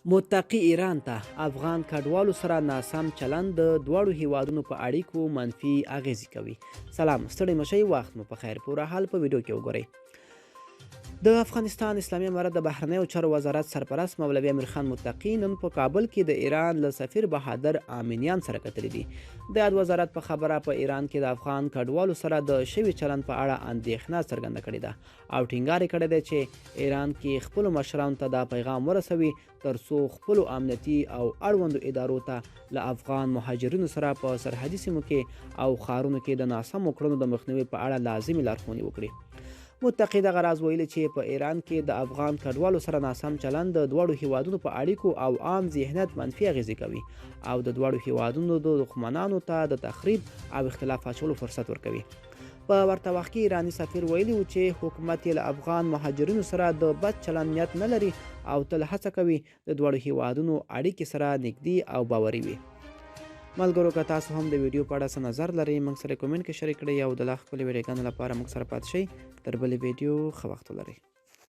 متقي ایران ته افغان کډوالو سره ناسم چلند د دواړو هیوادونو په اړیکو منفي اغیزې کوي. سلام، ستړي مشئ، وخت مو په خیر. پوره حال په ویډیو کې وګورئ. د افغانستان اسلامي امارت د بهرنیو چارو وزارت سرپرست مولوي امیر خان متقي نن په کابل کې د ایران له سفیر بهادر آمینیان سره کتلي دي. د یاد وزارت په خبره په ایران کې د افغان کډوالو سره د شوي چلند په اړه اندېښنه څرګنده کړې ده او ټینګار یې کړی دی چې ایران کې خپلو مشرانو ته دا پیغام ورسوي ترڅو خپلو امنیتي او اړوندو ادارو ته له افغان مهاجرینو سره په سرحدي سیمو کې او ښارونو کې د ناسمو کړنو د مخنیوي په اړه لازمي لارښوونې وکړي. متقي دغه راز ویلي چې په ایران کې د افغان کډوالو سره ناسم چلند د دواړو هیوادونو په اړیکو او عام ذهنیت منفي اغیزې کوي او د دواړو هیوادونو د دښمنانو ته د تخریب او اختلاف اچولو فرصت ورکوي. په ورته وخت کې ایراني سفیر ویلي و چې حکومت یې له افغان مهاجرینو سره د بد چلند نیت نه لري او تل هڅه کوي د دواړو هیوادونو اړیکې سره نږدې او باوري وي. ملګرو، که تاسو هم د ویډیو په اړه څه نظر لرئ موږ سره کومنټ کې شریک کړئ او د لا خپلې ویډیوګانو لپاره موږ سره پاتې شئ. تر بلې ویډیو ښه وخت ولرئ.